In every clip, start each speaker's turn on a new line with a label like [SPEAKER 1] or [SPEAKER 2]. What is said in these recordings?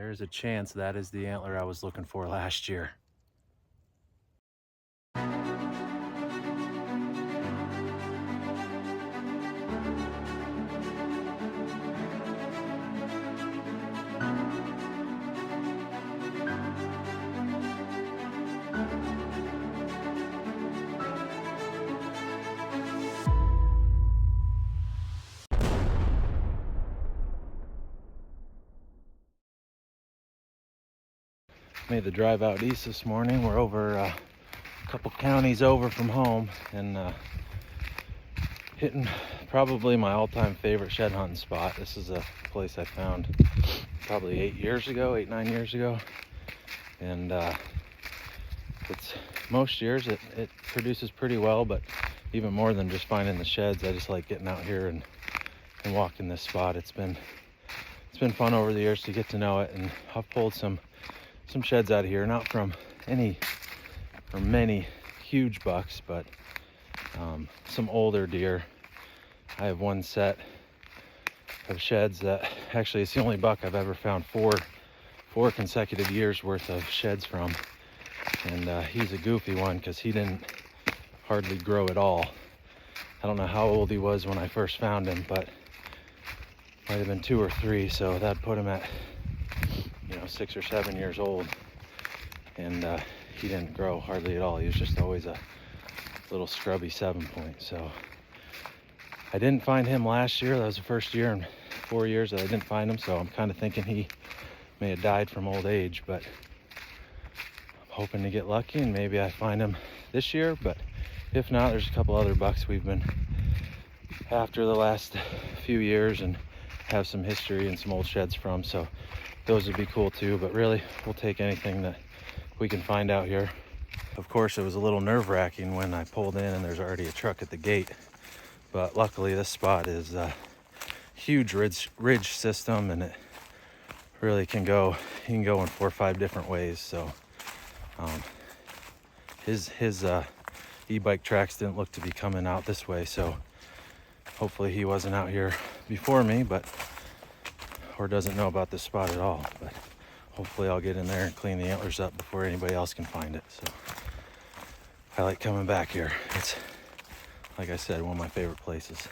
[SPEAKER 1] There's a chance that is the antler I was looking for last year. Made the drive out east this morning. We're over a couple counties over from home, and hitting probably my all-time favorite shed hunting spot. This is a place I found probably 8, 9 years ago, and it's most years it produces pretty well, but even more than just finding the sheds, I just like getting out here and walking this spot. It's been fun over the years to get to know it, and I've pulled some sheds out of here, not from many huge bucks, but some older deer. I have one set of sheds that actually it's the only buck I've ever found four consecutive years worth of sheds from, and he's a goofy one because he didn't hardly grow at all. I don't know how old he was when I first found him, but might have been 2 or 3, so that put him at 6 or 7 years old, and he didn't grow hardly at all. He was just always a little scrubby 7-point. So I didn't find him last year. That was the first year in 4 years that I didn't find him, so I'm kind of thinking he may have died from old age, but I'm hoping to get lucky and maybe I find him this year. But if not, there's a couple other bucks we've been after the last few years and have some history and some old sheds from, so those would be cool too. But really, we'll take anything that we can find out here. Of course, it was a little nerve-wracking when I pulled in and there's already a truck at the gate, but luckily this spot is a huge ridge system, and it really can go in 4 or 5 different ways. So his e-bike tracks didn't look to be coming out this way, so hopefully he wasn't out here before me, or doesn't know about this spot at all. But hopefully I'll get in there and clean the antlers up before anybody else can find it. So I like coming back here. It's, like I said, one of my favorite places.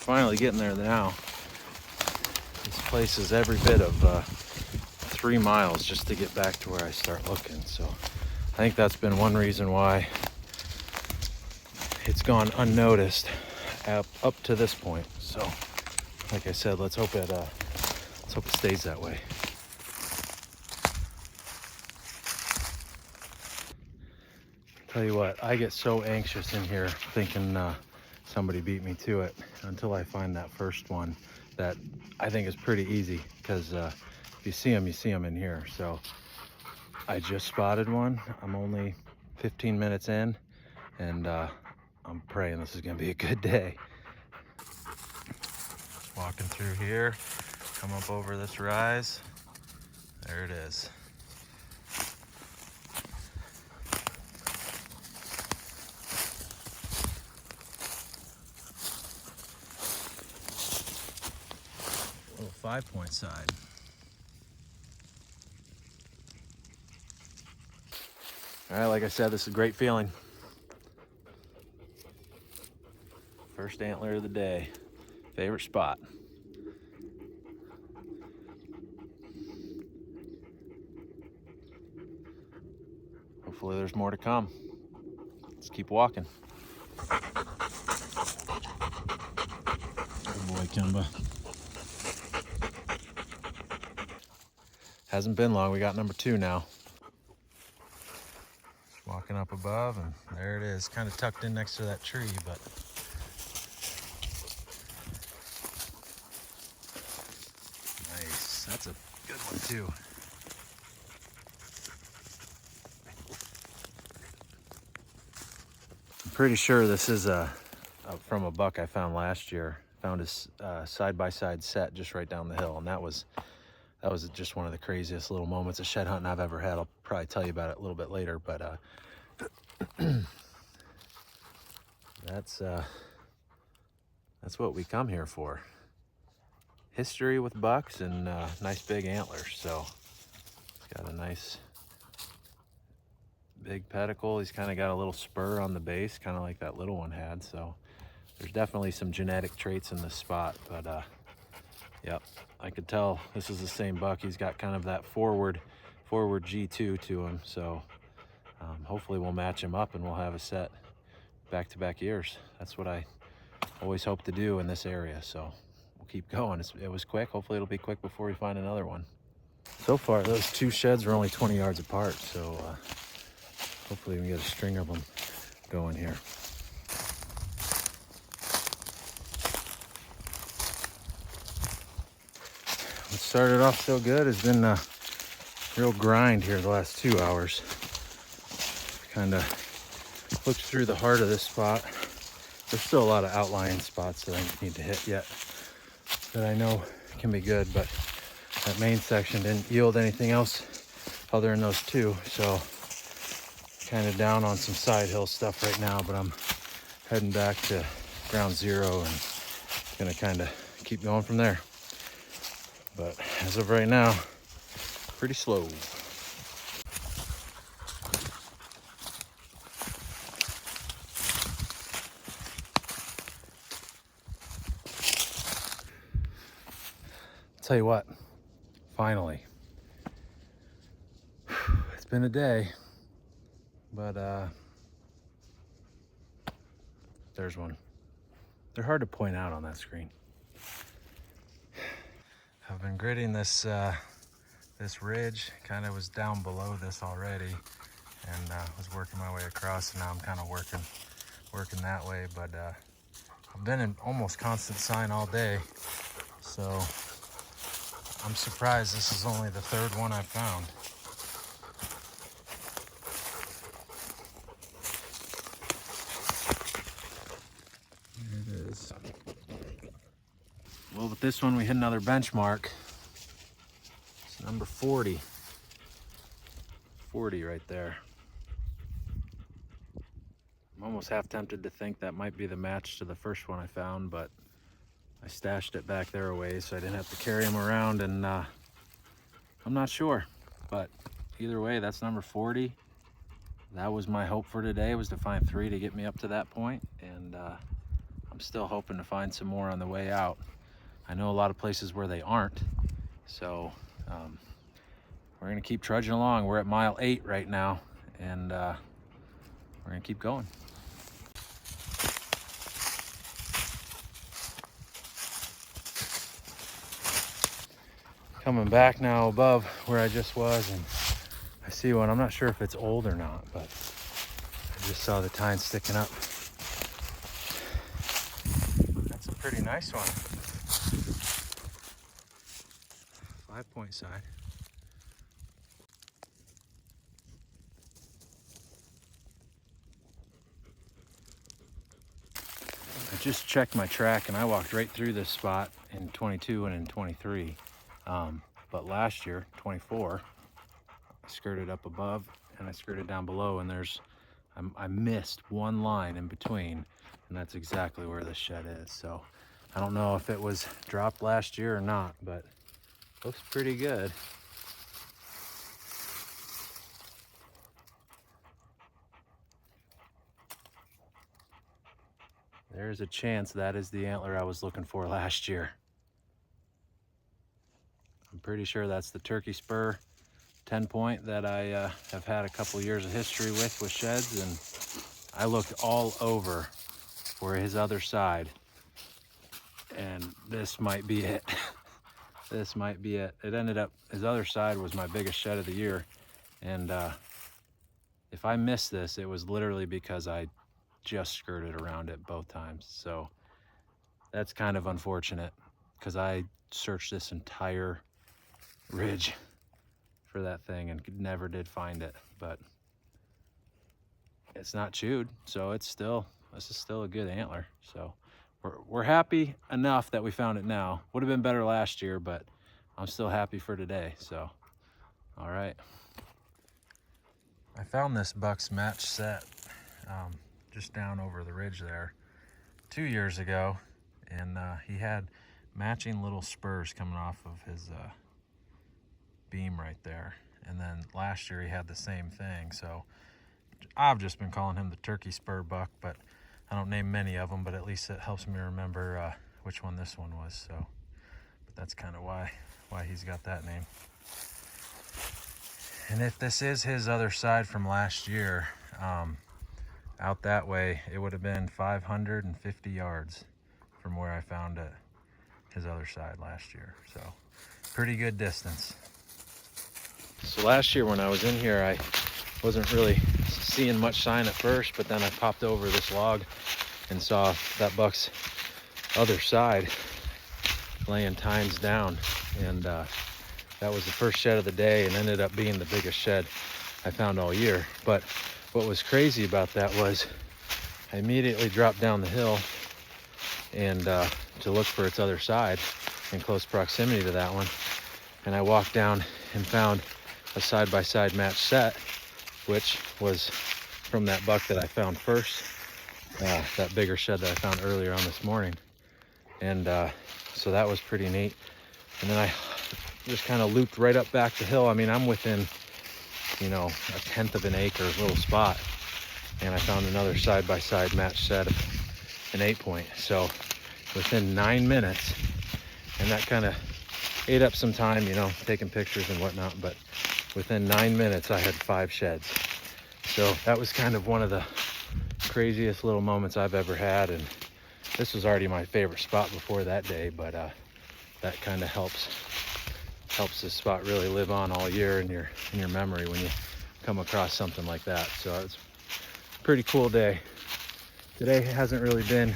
[SPEAKER 1] Finally getting there now. This place is every bit of 3 miles just to get back to where I start looking. So I think that's been one reason why it's gone unnoticed up to this point. So like I said, let's hope it stays that way. Tell you what, I get so anxious in here thinking somebody beat me to it until I find that first one that I think is pretty easy, because if you see them in here. So I just spotted one. I'm only 15 minutes in, and I'm praying this is gonna be a good day. Just walking through here, come up over this rise. There it is. Little 5-point side. All right, like I said, this is a great feeling. First antler of the day. Favorite spot. Hopefully there's more to come. Let's keep walking. Oh boy, Kemba. Hasn't been long. We got number 2 now. Just walking up above, and there it is. Kind of tucked in next to that tree, but nice. That's a good one too. I'm pretty sure this is from a buck I found last year. Found his side-by-side set just right down the hill, and that was just one of the craziest little moments of shed hunting I've ever had. I'll probably tell you about it a little bit later, but that's That's what we come here for. History with bucks and nice big antlers. So he's got a nice big pedicle. He's kind of got a little spur on the base, kind of like that little one had. So there's definitely some genetic traits in this spot, but yep, I could tell this is the same buck. He's got kind of that forward G2 to him. So hopefully we'll match him up and we'll have a set back-to-back years. That's what I always hope to do in this area. So we'll keep going. It was quick. Hopefully it'll be quick before we find another one. So far, those two sheds are only 20 yards apart. So hopefully we can get a string of them going here. What started off so good has been a real grind here the last 2 hours. Kind of looked through the heart of this spot. There's still a lot of outlying spots that I need to hit yet that I know can be good, but that main section didn't yield anything else other than those two. So kind of down on some side hill stuff right now, but I'm heading back to ground zero and gonna kind of keep going from there. But as of right now, pretty slow. Tell you what, finally. It's been a day, but there's one. They're hard to point out on that screen. I've been gritting this this ridge. Kind of was down below this already, and was working my way across, and now I'm kind of working that way. But I've been in almost constant sign all day, so I'm surprised this is only the third one I've found. There it is. Well, with this one, we hit another benchmark. It's number 40. 40 right there. I'm almost half tempted to think that might be the match to the first one I found, but I stashed it back there a ways so I didn't have to carry him around, and I'm not sure. But either way, that's number 40. That was my hope for today, was to find 3 to get me up to that point, and I'm still hoping to find some more on the way out. I know a lot of places where they aren't, so we're gonna keep trudging along. We're at mile 8 right now, and we're gonna keep going. Coming back now above where I just was, and I see one. I'm not sure if it's old or not, but I just saw the tine sticking up. That's a pretty nice one. 5-point side. I just checked my track, and I walked right through this spot in 22 and in 23. But last year, 24, I skirted up above and I skirted down below, and I missed one line in between, and that's exactly where this shed is. So I don't know if it was dropped last year or not, but looks pretty good. There's a chance that is the antler I was looking for last year. I'm pretty sure that's the turkey spur 10-point that I have had a couple years of history with sheds, and I looked all over for his other side, and this might be it. This might be it. It ended up, his other side was my biggest shed of the year, and if I missed this, it was literally because I just skirted around it both times. So that's kind of unfortunate, because I searched this entire ridge for that thing and never did find it. But it's not chewed, so this is still a good antler. So we're happy enough that we found it now. Would have been better last year, but I'm still happy for today. So all right, I found this buck's match set just down over the ridge there 2 years ago, and he had matching little spurs coming off of his beam right there. And then last year he had the same thing, so I've just been calling him the turkey spur buck, but I don't name many of them, but at least it helps me remember which one this one was. So, but that's kind of why he's got that name. And if this is his other side from last year, out that way, it would have been 550 yards from where I found it, his other side last year. So pretty good distance. So last year when I was in here, I wasn't really seeing much sign at first, but then I popped over this log and saw that buck's other side laying tines down, and that was the first shed of the day and ended up being the biggest shed I found all year. But what was crazy about that was I immediately dropped down the hill and to look for its other side in close proximity to that one, and I walked down and found a side-by-side match set, which was from that buck that I found first, that bigger shed that I found earlier on this morning. And so that was pretty neat. And then I just kind of looped right up back the hill. I mean, I'm within, you know, 1/10 of an acre little spot, and I found another side-by-side match set of an 8-point. So within 9 minutes, and that kind of ate up some time, you know, taking pictures and whatnot, but within 9 minutes I had 5 sheds. So that was kind of one of the craziest little moments I've ever had, and this was already my favorite spot before that day, but that kind of helps this spot really live on all year in your memory when you come across something like that. So it's a pretty cool day. Today hasn't really been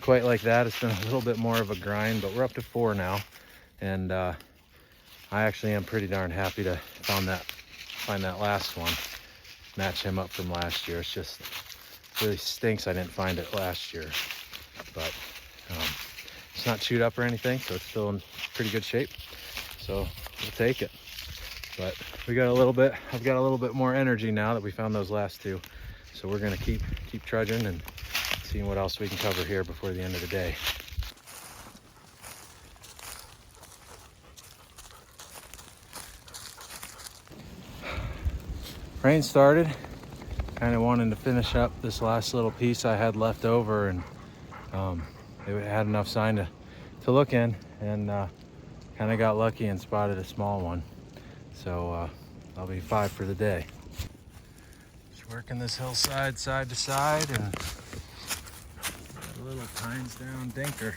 [SPEAKER 1] quite like that. It's been a little bit more of a grind, but we're up to 4 now, and I actually am pretty darn happy to find that last one, match him up from last year. It's just really stinks I didn't find it last year, but it's not chewed up or anything, so it's still in pretty good shape, so we'll take it. But I've got a little bit more energy now that we found those last 2, so we're gonna keep trudging and seeing what else we can cover here before the end of the day. Rain started, kind of wanting to finish up this last little piece I had left over, and it had enough sign to look in, and kind of got lucky and spotted a small one. So I'll be 5 for the day. Just working this hillside side to side, and a little tines down dinker.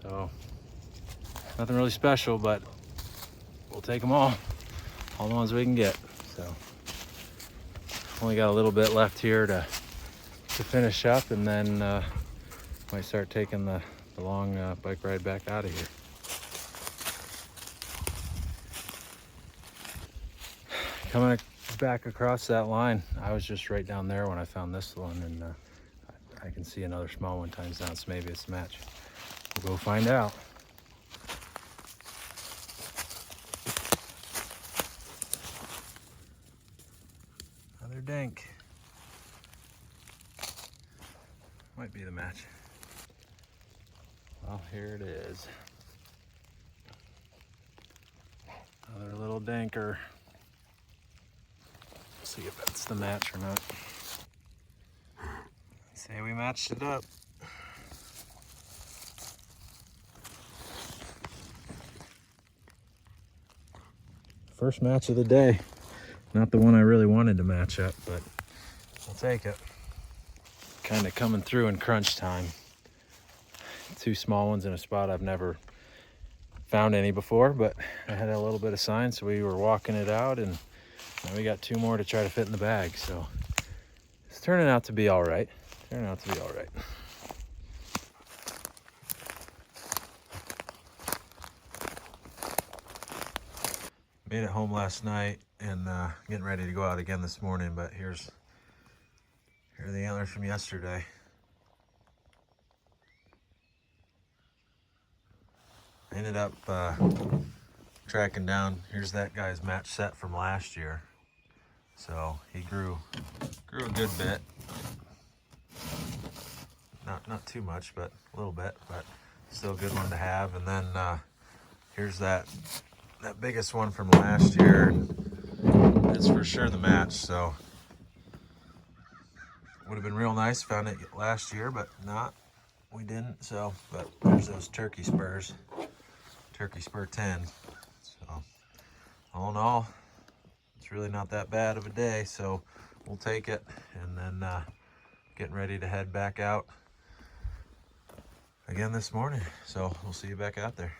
[SPEAKER 1] So nothing really special, but we'll take them all the ones we can get. So only got a little bit left here to finish up, and then might start taking the long bike ride back out of here. Coming back across that line, I was just right down there when I found this one, and I can see another small one tines down, so maybe it's a match. We'll go find out. Another dink. Might be the match. Well, here it is. Another little dinker. See if that's the match or not. Say we matched it up. First match of the day. Not the one I really wanted to match up, but I'll take it. Kind of coming through in crunch time. 2 small ones in a spot I've never found any before, but I had a little bit of sign, so we were walking it out, and now we got 2 more to try to fit in the bag. So it's turning out to be all right. Made it home last night, and getting ready to go out again this morning, but here are the antlers from yesterday. I ended up tracking down, here's that guy's match set from last year. So he grew a good bit. Not too much, but a little bit, but still a good one to have. And then here's that biggest one from last year. It's for sure the match, so would have been real nice, found it last year, but we didn't. So, but there's those turkey spurs, turkey spur 10. So all in all, it's really not that bad of a day, so we'll take it. And then getting ready to head back out again this morning, so we'll see you back out there.